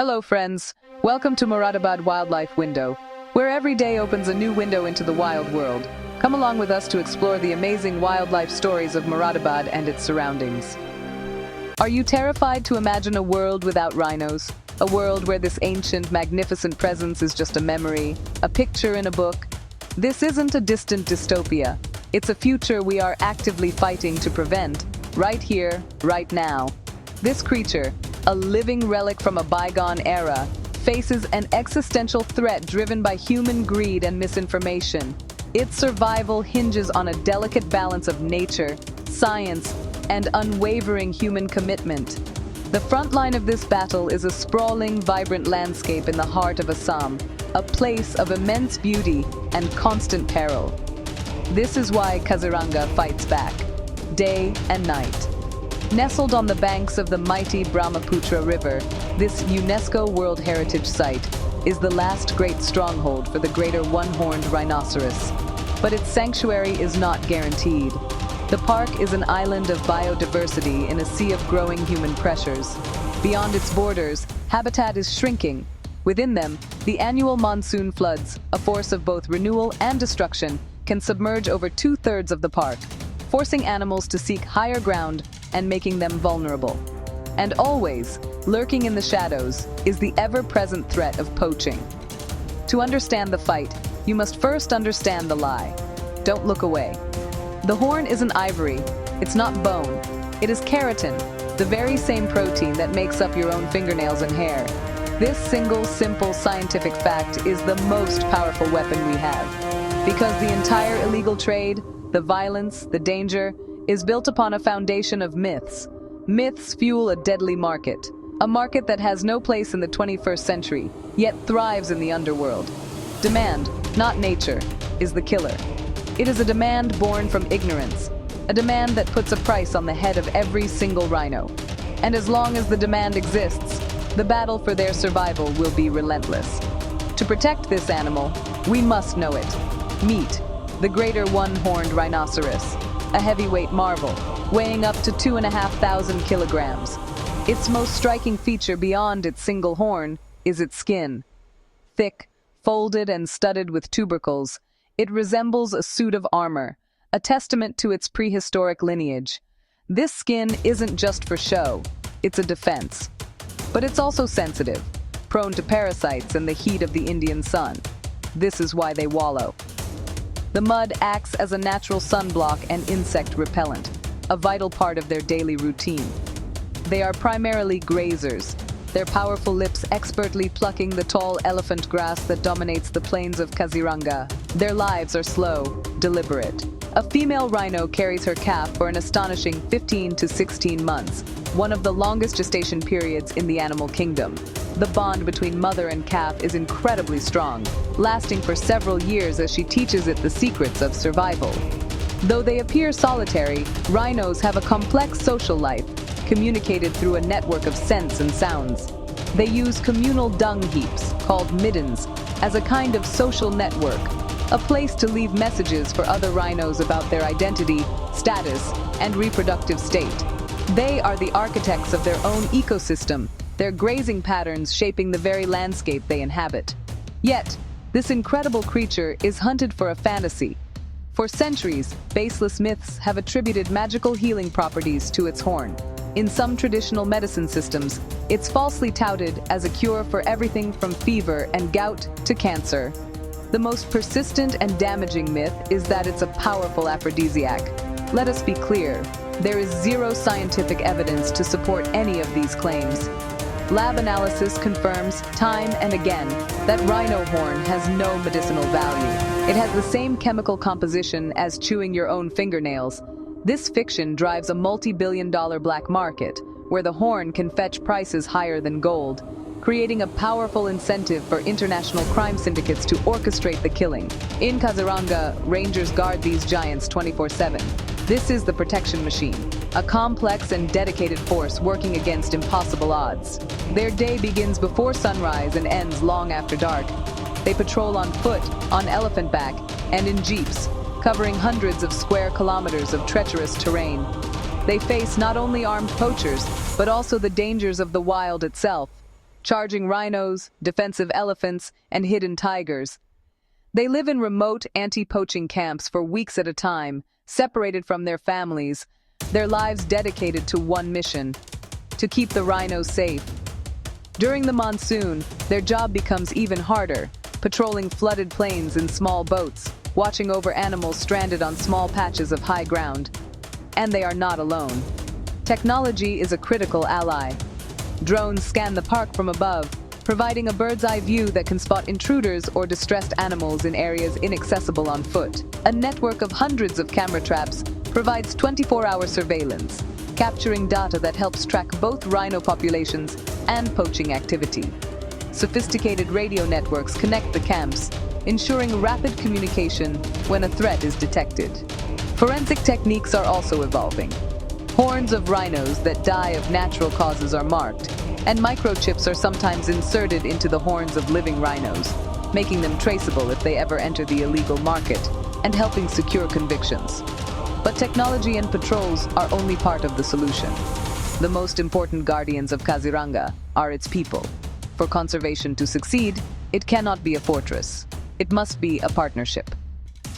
Hello friends, welcome to Moradabad Wildlife Window, where every day opens a new window into the wild world. Come along with us to explore the amazing wildlife stories of Moradabad and its surroundings. Are you terrified to imagine a world without rhinos? A world where this ancient, magnificent presence is just a memory, a picture in a book? This isn't a distant dystopia. It's a future we are actively fighting to prevent, right here, right now. This creature, a living relic from a bygone era, faces an existential threat driven by human greed and misinformation. Its survival hinges on a delicate balance of nature, science, and unwavering human commitment. The front line of this battle is a sprawling, vibrant landscape in the heart of Assam, a place of immense beauty and constant peril. This is why Kaziranga fights back, day and night. Nestled on the banks of the mighty Brahmaputra River, this UNESCO World Heritage Site is the last great stronghold for the greater one-horned rhinoceros. But its sanctuary is not guaranteed. The park is an island of biodiversity in a sea of growing human pressures. Beyond its borders, habitat is shrinking. Within them, the annual monsoon floods, a force of both renewal and destruction, can submerge over two-thirds of the park, forcing animals to seek higher ground and making them vulnerable. And always, lurking in the shadows, is the ever-present threat of poaching. To understand the fight, you must first understand the lie. Don't look away. The horn isn't ivory, it's not bone. It is keratin, the very same protein that makes up your own fingernails and hair. This single, simple scientific fact is the most powerful weapon we have. Because the entire illegal trade, the violence, the danger, is built upon a foundation of myths. Myths fuel a deadly market. A market that has no place in the 21st century, yet thrives in the underworld. Demand, not nature, is the killer. It is a demand born from ignorance. A demand that puts a price on the head of every single rhino. And as long as the demand exists, the battle for their survival will be relentless. To protect this animal, we must know it. Meet the greater one-horned rhinoceros, a heavyweight marvel, weighing up to 2,500 kilograms. Its most striking feature beyond its single horn is its skin. Thick, folded and studded with tubercles, it resembles a suit of armor, a testament to its prehistoric lineage. This skin isn't just for show, it's a defense. But it's also sensitive, prone to parasites and the heat of the Indian sun. This is why they wallow. The mud acts as a natural sunblock and insect repellent, a vital part of their daily routine. They are primarily grazers, their powerful lips expertly plucking the tall elephant grass that dominates the plains of Kaziranga. Their lives are slow, deliberate. A female rhino carries her calf for an astonishing 15 to 16 months, one of the longest gestation periods in the animal kingdom. The bond between mother and calf is incredibly strong, lasting for several years as she teaches it the secrets of survival. Though they appear solitary, rhinos have a complex social life, communicated through a network of scents and sounds. They use communal dung heaps, called middens, as a kind of social network, a place to leave messages for other rhinos about their identity, status, and reproductive state. They are the architects of their own ecosystem, their grazing patterns shaping the very landscape they inhabit. Yet, this incredible creature is hunted for a fantasy. For centuries, baseless myths have attributed magical healing properties to its horn. In some traditional medicine systems, it's falsely touted as a cure for everything from fever and gout to cancer. The most persistent and damaging myth is that it's a powerful aphrodisiac. Let us be clear, there is zero scientific evidence to support any of these claims. Lab analysis confirms time and again that rhino horn has no medicinal value. It has the same chemical composition as chewing your own fingernails. This fiction drives a multi-billion-dollar black market, where the horn can fetch prices higher than gold, creating a powerful incentive for international crime syndicates to orchestrate the killing. In Kaziranga, rangers guard these giants 24/7. This is the protection machine, a complex and dedicated force working against impossible odds. Their day begins before sunrise and ends long after dark. They patrol on foot, on elephant back, and in jeeps, covering hundreds of square kilometers of treacherous terrain. They face not only armed poachers, but also the dangers of the wild itself. charging rhinos, defensive elephants, and hidden tigers. They live in remote anti-poaching camps for weeks at a time, separated from their families, their lives dedicated to one mission: to keep the rhinos safe. During the monsoon, their job becomes even harder, patrolling flooded plains in small boats, watching over animals stranded on small patches of high ground. And they are not alone. Technology is a critical ally. Drones scan the park from above, providing a bird's-eye view that can spot intruders or distressed animals in areas inaccessible on foot. A network of hundreds of camera traps provides 24-hour surveillance, capturing data that helps track both rhino populations and poaching activity. Sophisticated radio networks connect the camps, ensuring rapid communication when a threat is detected. Forensic techniques are also evolving. Horns of rhinos that die of natural causes are marked, and microchips are sometimes inserted into the horns of living rhinos, making them traceable if they ever enter the illegal market, and helping secure convictions. But technology and patrols are only part of the solution. The most important guardians of Kaziranga are its people. For conservation to succeed, it cannot be a fortress. It must be a partnership.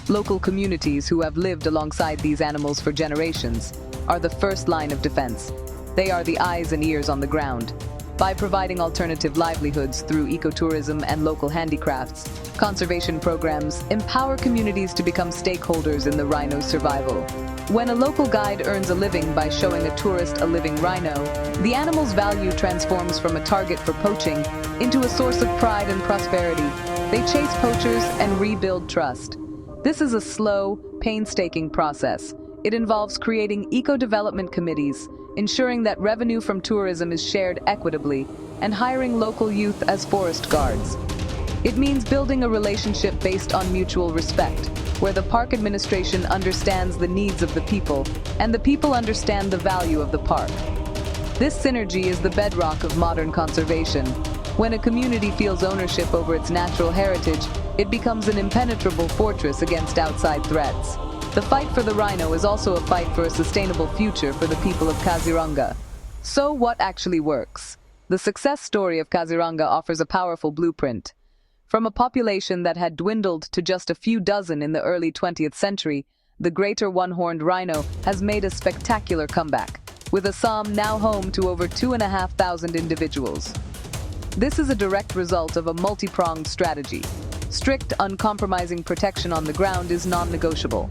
Local communities who have lived alongside these animals for generations are the first line of defense. They are the eyes and ears on the ground. By providing alternative livelihoods through ecotourism and local handicrafts, conservation programs empower communities to become stakeholders in the rhino's survival. When a local guide earns a living by showing a tourist a living rhino, the animal's value transforms from a target for poaching into a source of pride and prosperity. They chase poachers and rebuild trust. This is a slow, painstaking process. It involves creating eco-development committees, ensuring that revenue from tourism is shared equitably, and hiring local youth as forest guards. It means building a relationship based on mutual respect, where the park administration understands the needs of the people, and the people understand the value of the park. This synergy is the bedrock of modern conservation. When a community feels ownership over its natural heritage, it becomes an impenetrable fortress against outside threats. The fight for the rhino is also a fight for a sustainable future for the people of Kaziranga. So what actually works? The success story of Kaziranga offers a powerful blueprint. From a population that had dwindled to just a few dozen in the early 20th century, the greater one-horned rhino has made a spectacular comeback, with Assam now home to over 2,500 individuals. This is a direct result of a multi-pronged strategy. Strict, uncompromising protection on the ground is non-negotiable.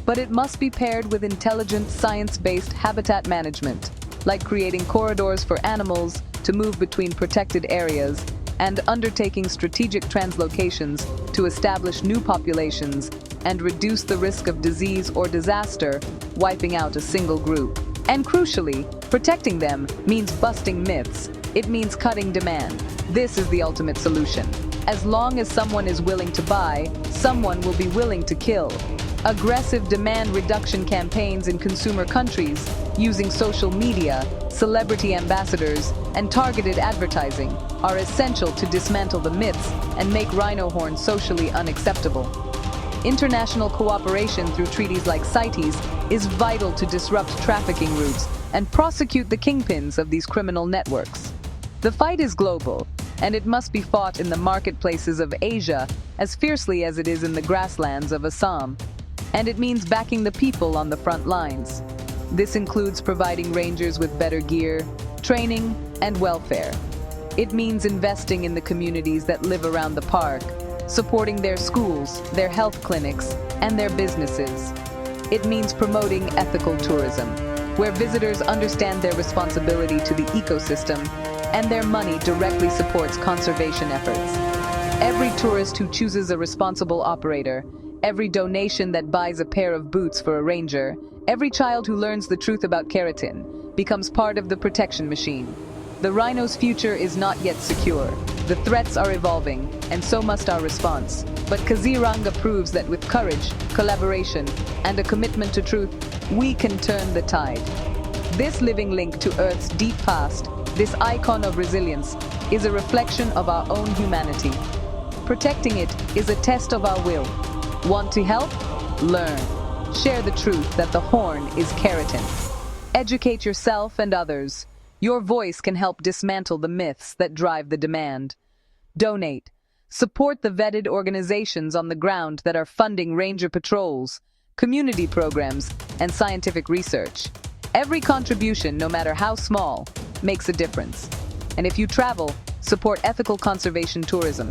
But it must be paired with intelligent, science-based habitat management, like creating corridors for animals to move between protected areas and undertaking strategic translocations to establish new populations and reduce the risk of disease or disaster, wiping out a single group. And crucially, protecting them means busting myths. It means cutting demand. This is the ultimate solution. As long as someone is willing to buy, someone will be willing to kill. Aggressive demand reduction campaigns in consumer countries, using social media, celebrity ambassadors, and targeted advertising, are essential to dismantle the myths and make rhino horn socially unacceptable. International cooperation through treaties like CITES is vital to disrupt trafficking routes and prosecute the kingpins of these criminal networks. The fight is global, and it must be fought in the marketplaces of Asia as fiercely as it is in the grasslands of Assam. And it means backing the people on the front lines. This includes providing rangers with better gear, training, and welfare. It means investing in the communities that live around the park, supporting their schools, their health clinics, and their businesses. It means promoting ethical tourism, where visitors understand their responsibility to the ecosystem and their money directly supports conservation efforts. Every tourist who chooses a responsible operator, every donation that buys a pair of boots for a ranger, every child who learns the truth about keratin becomes part of the protection machine. The rhino's future is not yet secure. The threats are evolving, and so must our response. But Kaziranga proves that with courage, collaboration, and a commitment to truth, we can turn the tide. This living link to Earth's deep past, this icon of resilience, is a reflection of our own humanity. Protecting it is a test of our will. Want to help? Learn. Share the truth that the horn is keratin. Educate yourself and others. Your voice can help dismantle the myths that drive the demand. Donate. Support the vetted organizations on the ground that are funding ranger patrols, community programs, and scientific research. Every contribution, no matter how small, makes a difference. And if you travel, support ethical conservation tourism.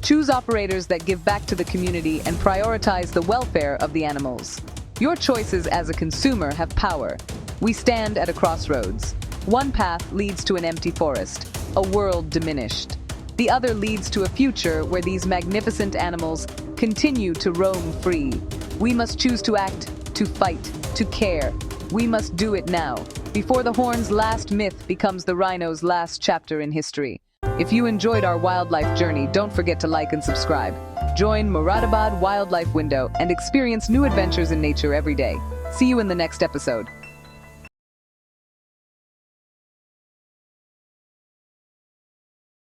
Choose operators that give back to the community and prioritize the welfare of the animals. Your choices as a consumer have power. We stand at a crossroads. One path leads to an empty forest, a world diminished. The other leads to a future where these magnificent animals continue to roam free. We must choose to act, to fight, to care. We must do it now, before the horn's last myth becomes the rhino's last chapter in history. If you enjoyed our wildlife journey, don't forget to like and subscribe. Join Moradabad Wildlife Window and experience new adventures in nature every day. See you in the next episode.